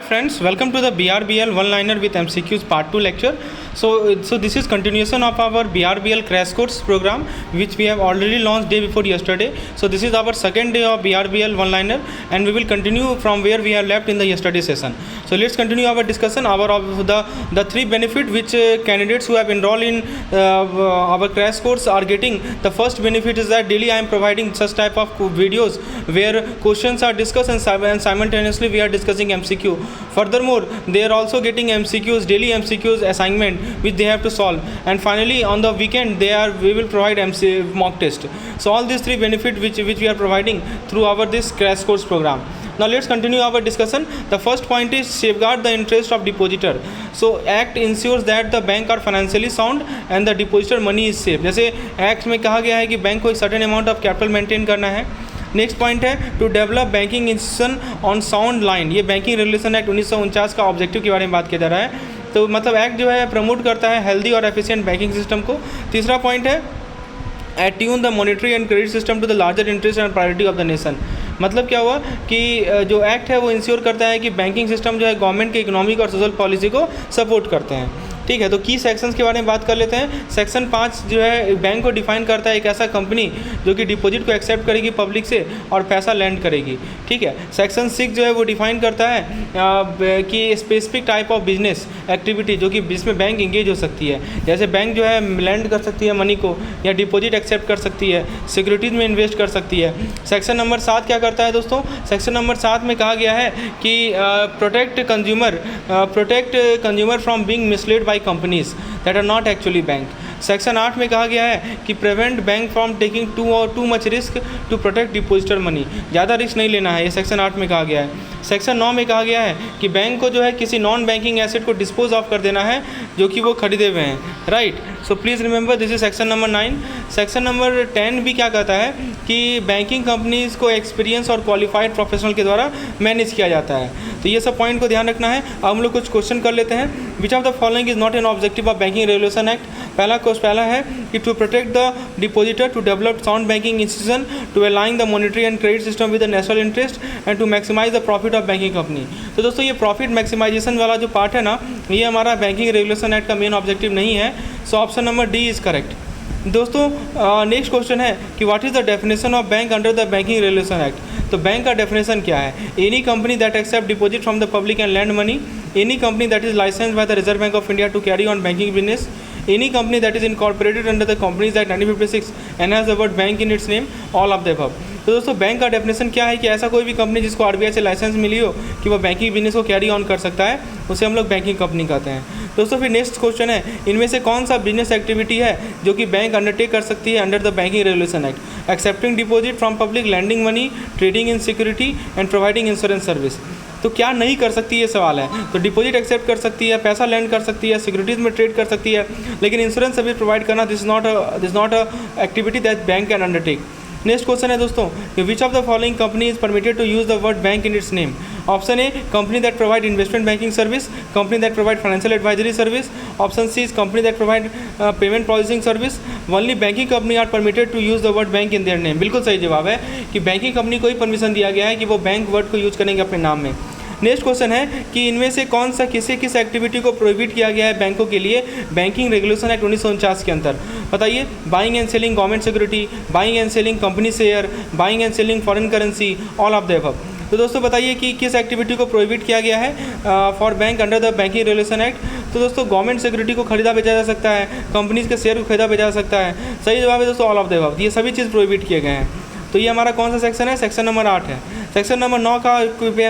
Friends, welcome to the BRBL one-liner with MCQs part 2 lecture. So this is continuation of our BRBL crash course program, which we have already launched day before yesterday. So this is our second day of BRBL one-liner, and we will continue from where we have left in the yesterday session. So let's continue our discussion. The three benefit which candidates who have enrolled in our crash course are getting. The first benefit is that daily I am providing such type of videos where questions are discussed and simultaneously we are discussing MCQ. Furthermore, they are also getting MCQs, daily MCQs assignment which they have to solve, and finally on the weekend we will provide mock test. So all these three benefits which we are providing through this crash course program. Now let's continue our discussion. The first point is safeguard the interest of depositor. So Act ensures that the bank are financially sound and the depositor money is safe. जैसे Act में कहा गया है कि bank को एक certain amount of capital maintain करना है. नेक्स्ट पॉइंट है to develop banking institution on sound line. ये बैंकिंग रेगुलेशन एक्ट 1949 का ऑब्जेक्टिव के बारे में बात किया जा रहा है. तो मतलब एक्ट जो है प्रमोट करता है हेल्दी और एफिशिएंट बैंकिंग सिस्टम को. तीसरा पॉइंट है attune the monetary and credit system to the larger interest and priority of the nation. मतलब क्या हुआ कि जो एक्ट है वो इंश्योर करता है कि बैंकिंग सिस्टम जो है गवर्नमेंट के इकोनॉमिक और सोशल पॉलिसी को सपोर्ट करते हैं. ठीक है, तो की सेक्शंस के बारे में बात कर लेते हैं. सेक्शन 5 जो है बैंक को डिफाइन करता है एक ऐसा कंपनी जो कि डिपॉजिट को एक्सेप्ट करेगी पब्लिक से और पैसा लैंड करेगी. ठीक है, सेक्शन 6 जो है वो डिफाइन करता है कि specific type of business activity जो कि जिसमें बैंक इंगेज हो सकती है. जैसे बैंक जो है लैंड कर सकती है मनी को, या डिपॉजिट एक्सेप्ट कर सकती है, सिक्योरिटीज़ में इन्वेस्ट कर सकती है. सेक्शन नंबर 7 क्या करता है दोस्तों? सेक्शन नंबर 7 में कहा गया है कि protect consumer from being misled by companies that are not actually bank. Section 8 में कहा गया है कि prevent bank from taking too much risk to protect depositor money. ज़्यादा रिस्क नहीं लेना है, ये सेक्शन 8 में कहा गया है. सेक्शन 9 में कहा गया है कि बैंक को जो है किसी नॉन बैंकिंग एसेट को डिस्पोज ऑफ कर देना है जो कि वो खरीदे हुए हैं. Right, so please remember this is section number 9. Section number 10 भी क्या कहता है कि बैंकिंग कंपनीज़ को एक्सपीरियंस और क्वालिफाइड प्रोफेशनल के द्वारा मैनेज किया जाता है. तो ये सब पॉइंट को ध्यान रखना है. अब हम लोग कुछ क्वेश्चन कर लेते हैं. Which of the following is not an objective of banking regulation act. पहला है कि to protect the depositor, to develop sound banking institution, to align the monetary and credit system with the national interest and to maximise the profit of banking company. तो दोस्तों ये profit maximisation वाला जो part है ना, ये हमारा banking regulation act का मेन ऑब्जेक्टिव नहीं है. So option number D is correct. दोस्तों नेक्स्ट क्वेश्चन है कि what is the definition of bank under the banking regulation act. तो बैंक का डेफिनेशन क्या है? Any company that accept deposit from the public and lend money, any company that is licensed by the Reserve Bank of India to carry on banking business, any company that is incorporated under the Companies Act 1956 and has the word bank in its name, all of the above. तो दोस्तों bank का definition क्या है कि ऐसा कोई भी company जिसको आरबीआई से लाइसेंस मिली हो कि वह बैंकिंग बिजनेस को कैरी ऑन कर सकता है, उसे हम लोग बैंकिंग कंपनी कहते हैं. दोस्तों फिर नेक्स्ट क्वेश्चन है, इनमें से कौन सा बिजनेस एक्टिविटी है जो कि बैंक अंडरटेक कर सकती है under the banking regulation act? Accepting deposit from public, lending money, trading in security and providing insurance service. तो क्या नहीं कर सकती, ये सवाल है. तो डिपॉजिट एक्सेप्ट कर सकती है, पैसा लैंड कर सकती है, सिक्योरिटीज़ में ट्रेड कर सकती है, लेकिन इंश्योरेंस सर्विस प्रोवाइड करना this not a activity that bank can undertake. Next question है दोस्तों, which of the following company is permitted to use the word bank in its name? Option A company that provide investment banking service, company that provide financial advisory service. Option C is company that provide payment processing service. Only banking company are permitted to use the word bank in their name. बिल्कुल सही जवाब है कि banking company को ही permission दिया गया है कि वो बैंक वर्ड को यूज करेंगे अपने नाम में. नेक्स्ट क्वेश्चन है कि इनमें से कौन सा किस एक्टिविटी को प्रोहिबिट किया गया है बैंकों के लिए बैंकिंग रेगुलेशन एक्ट 1949 के अंदर? बताइए. Buying and selling government security, buying and selling company share, buying and selling foreign currency, all of the above. तो दोस्तों बताइए कि किस एक्टिविटी को प्रोहिबिट किया गया है for bank under the banking regulation act? तो दोस्तों गवर्नमेंट सिक्योरिटी को खरीदा बेचा जा सकता है, कंपनीज के शेयर को खरीदा बेचा जा सकता है. सही जवाब है दोस्तों ऑल ऑफ द अबव. ये सभी चीज़ प्रोहिबिट किए गए हैं. तो ये हमारा कौन सा सेक्शन है? सेक्शन नंबर 8 है. सेक्शन नंबर 9 का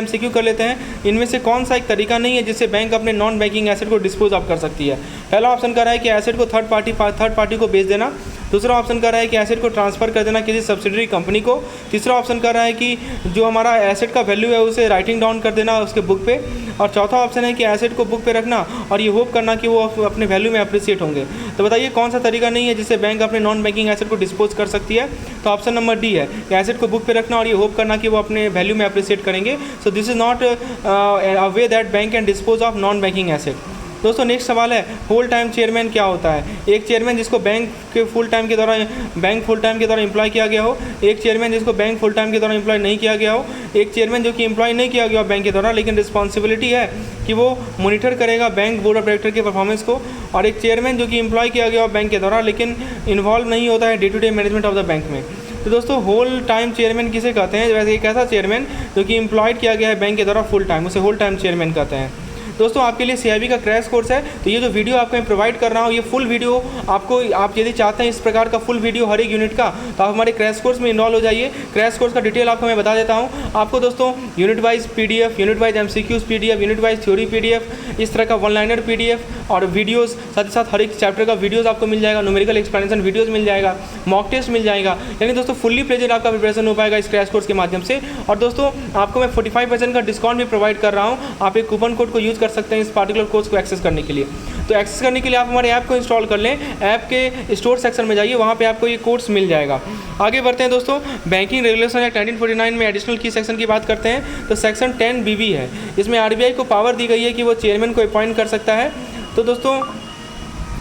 MCQ कर लेते हैं. इनमें से कौन सा एक तरीका नहीं है जिससे बैंक अपने नॉन बैंकिंग एसेट को डिस्पोज ऑफ कर सकती है? पहला ऑप्शन कर रहा है कि एसेट को थर्ड पार्टी को बेच देना. दूसरा ऑप्शन कर रहा है कि एसेट को ट्रांसफ़र कर देना किसी सब्सिडरी कंपनी को. तीसरा ऑप्शन कर रहा है कि जो हमारा एसेट का वैल्यू है उसे राइटिंग डाउन कर देना उसके बुक पे. और चौथा ऑप्शन है कि एसेट को बुक पे रखना और ये होप करना कि वो अपने वैल्यू में अप्रिसिएट होंगे. तो बताइए कौन सा तरीका नहीं है जिससे बैंक अपने नॉन बैंकिंग एसेट को डिस्पोज कर सकती है? तो ऑप्शन नंबर डी है कि एसेट को बुक पे रखना और ये होप करना कि वो अपने वैल्यू में अप्रिसिएट करेंगे. So this is not a way that bank can dispose of non banking asset. दोस्तों नेक्स्ट सवाल है होल टाइम चेयरमैन क्या होता है। एक चेयरमैन जिसको बैंक फुल टाइम के दौरान एम्प्लॉय किया गया हो, एक चेयरमैन जिसको बैंक फुल टाइम के दौरान एम्प्लॉय नहीं किया गया हो, एक चेयरमैन जो कि एम्प्लॉय नहीं किया गया हो बैंक के दौरान लेकिन रिस्पॉन्सिबिलिटी है कि वो मॉनिटर करेगा बैंक बोर्ड ऑफ डायरेक्टर के परफॉर्मेंस को, और एक चेयरमैन जो कि एम्प्लॉय किया गया हो बैंक के दौरान लेकिन इन्वॉल्व नहीं होता है day to day management of the bank में। तो दोस्तों होल टाइम चेयरमैन किसे कहते हैं, वैसे एक ऐसा चेयरमैन जो कि एम्प्लॉयड किया गया है बैंक के द्वारा फुल टाइम, उसे होल टाइम चेयरमैन कहते हैं। दोस्तों आपके लिए CIB का क्रैश कोर्स है, तो ये जो वीडियो आपको मैं प्रोवाइड कर रहा हूँ ये फुल वीडियो आपको, आप यदि चाहते हैं इस प्रकार का फुल वीडियो हर एक यूनिट का, तो आप हमारे क्रैश कोर्स में इनरोल हो जाइए। क्रैश कोर्स का डिटेल आपको मैं बता देता हूँ। आपको दोस्तों unit wise PDF, unit wise MCQs PDF, unit wise theory PDF, इस तरह का वन लाइनर PDF और वीडियोज़, साथ ही साथ हर एक चैप्टर का वीडियोज़ आपको मिल जाएगा, न्यूमेरिकल एक्सप्लेनेशन वीडियोज़ मिल जाएगा, मॉक टेस्ट मिल जाएगा, यानी दोस्तों फुल्ली प्लेजेड आपका प्रिपरेशन हो पाएगा इस क्रैश कोर्स के माध्यम से। और दोस्तों आपको मैं 45% का डिस्काउंट भी प्रोवाइड कर रहा हूँ, आप एक कूपन कोड को यूज़ कर सकते हैं इस पार्टिकुलर कोर्स को एक्सेस करने के लिए। तो एक्सेस करने के लिए आप हमारे ऐप को इंस्टॉल कर लें, ऐप के स्टोर सेक्शन में जाइए, वहाँ पे आपको ये कोर्स मिल जाएगा। आगे बढ़ते हैं दोस्तों, बैंकिंग रेगुलेशन एक्ट 1949 में एडिशनल की सेक्शन की बात करते हैं, तो सेक्शन 10BB है। इसमें RBI को पावर दी गई है कि वो चेयरमैन को अपॉइंट कर सकता है। तो दोस्तों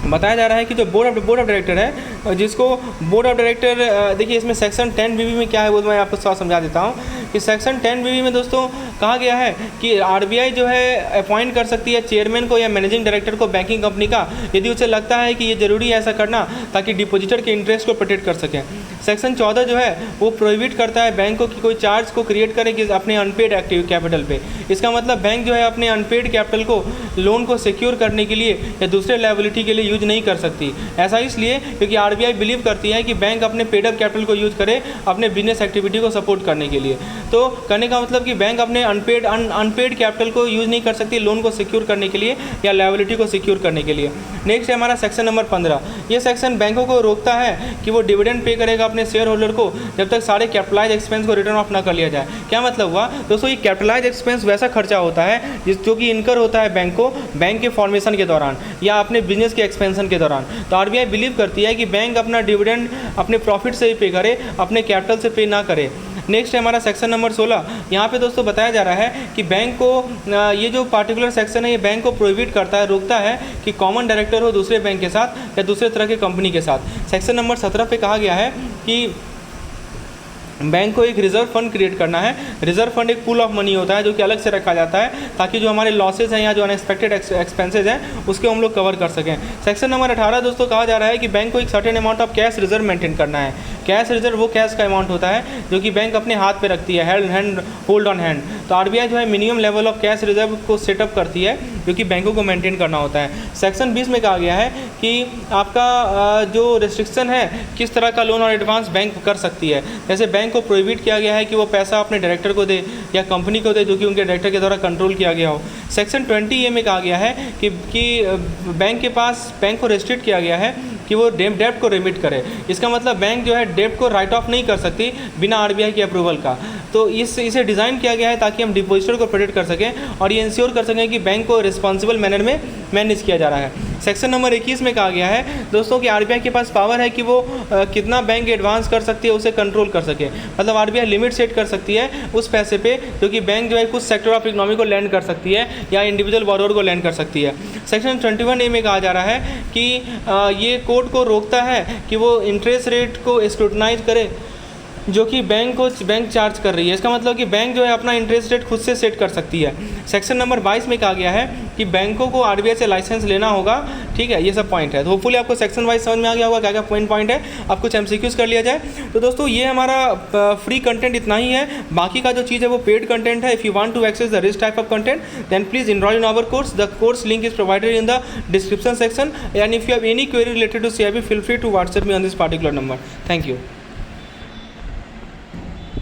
बताया जा रहा है कि जो बोर्ड ऑफ डायरेक्टर है, जिसको बोर्ड ऑफ डायरेक्टर, देखिए इसमें सेक्शन 10BB में क्या है वो मैं आपको थोड़ा समझा देता हूँ कि सेक्शन 10BB में दोस्तों कहा गया है कि RBI जो है अपॉइंट कर सकती है चेयरमैन को या मैनेजिंग डायरेक्टर को बैंकिंग कंपनी का, यदि उसे लगता है कि ये ज़रूरी है ऐसा करना ताकि डिपॉजिटर के इंटरेस्ट को प्रोटेक्ट कर सकें। सेक्शन 14 जो है वो प्रोहिबिट करता है बैंक को कि कोई चार्ज को क्रिएट करे कि अपने अनपेड एक्टिव कैपिटल पे। इसका मतलब बैंक जो है अपने अनपेड कैपिटल को लोन को सिक्योर करने के लिए या दूसरे लायबिलिटी के लिए यूज नहीं कर सकती। ऐसा इसलिए क्योंकि RBI बिलीव करती है कि बैंक अपने पेड अप कैपिटल को यूज करे अपने बिजनेस एक्टिविटी को सपोर्ट करने के लिए। तो करने का मतलब कि बैंक अपने अनपेड कैपिटल को यूज नहीं कर सकती लोन को सिक्योर करने के लिए या लायबिलिटी को सिक्योर करने के लिए। नेक्स्ट है हमारा सेक्शन नंबर 15। ये सेक्शन बैंकों को रोकता है कि वो डिविडेंड पे करेगा अपने शेयर होल्डर को जब तक सारे कैपिटलाइज एक्सपेंस को रिटर्न ऑफ ना कर लिया जाए। क्या मतलब हुआ दोस्तों, ये कैपिटलाइज एक्सपेंस वैसा खर्चा होता है जो कि इनकर होता है बैंक को बैंक के फॉर्मेशन के दौरान या अपने बिजनेस के एक्सपेंशन के दौरान। तो RBI बिलीव करती है कि बैंक अपना डिविडेंड अपने प्रॉफिट से ही पे करे, अपने कैपिटल से पे ना करे। नेक्स्ट है हमारा सेक्शन नंबर 16। यहाँ पे दोस्तों बताया जा रहा है कि बैंक को ये जो पार्टिकुलर सेक्शन है ये बैंक को प्रोहिबिट करता है, रोकता है कि कॉमन डायरेक्टर हो दूसरे बैंक के साथ या दूसरे तरह के कंपनी के साथ। सेक्शन नंबर 17 पे कहा गया है कि बैंक को एक रिजर्व फंड क्रिएट करना है। रिजर्व फंड एक पूल ऑफ मनी होता है जो कि अलग से रखा जाता है ताकि जो हमारे लॉसेज हैं या जो अनएक्सपेक्टेड एक्सपेंसेज हैं उसको हम लोग कवर कर सकें। सेक्शन नंबर 18 दोस्तों कहा जा रहा है कि बैंक को एक certain amount of cash reserve maintain करना है। कैश रिजर्व वो कैश का अमाउंट होता है जो कि बैंक अपने हाथ पे रखती है, होल्ड ऑन हैंड। तो RBI जो है minimum level of cash reserve को सेटअप करती है जो कि बैंकों को मेंटेन करना होता है। सेक्शन 20 में कहा गया है कि आपका जो रिस्ट्रिक्शन है किस तरह का लोन और एडवांस बैंक कर सकती है। जैसे बैंक को प्रोहिबिट किया गया है कि वो पैसा अपने डायरेक्टर को दे या कंपनी को दे जो कि उनके डायरेक्टर के द्वारा कंट्रोल किया गया हो। सेक्शन 20A में कहा गया है कि बैंक को रेस्ट्रिक्ट किया गया है कि वो डेब्ट को रिमिट करे। इसका मतलब बैंक जो है डेब्ट को राइट ऑफ नहीं कर सकती बिना RBI के अप्रूवल का। तो इसे डिज़ाइन किया गया है ताकि हम डिपॉजिटर को प्रोटेक्ट कर सकें और ये इंश्योर कर सकें कि बैंक को रिस्पॉन्सिबल मैनर में मैनेज किया जा रहा है। सेक्शन नंबर 21 में कहा गया है दोस्तों कि RBI के पास पावर है कि वो कितना बैंक एडवांस कर सकती है उसे कंट्रोल कर सके। मतलब RBI लिमिट सेट कर सकती है उस पैसे पे जो कि बैंक जो है कुछ सेक्टर ऑफ इकोनॉमी को लैंड कर सकती है या इंडिविजुअल बोरोवर को लैंड कर सकती है। सेक्शन 21A में कहा जा रहा है कि ये कोर्ट को रोकता है कि वो इंटरेस्ट रेट को स्क्रूटनाइज करे जो कि बैंक चार्ज कर रही है। इसका मतलब कि बैंक जो है अपना इंटरेस्ट रेट खुद से सेट कर सकती है। सेक्शन नंबर 22 में कहा गया है कि बैंकों को RBI से लाइसेंस लेना होगा। ठीक है, ये सब पॉइंट है। तो होपफुली आपको सेक्शन वाइज समझ में आ गया होगा क्या क्या पॉइंट है। अब कुछ MCQs कर लिया जाए। तो दोस्तों ये हमारा फ्री कंटेंट इतना ही है, बाकी का जो चीज़ है वो पेड कंटेंट है। If you want to access the rich type of content then please enroll in our course. The course link is provided in the description section, and if you have any query related to CIB, feel free to WhatsApp me on this particular number. Thank you.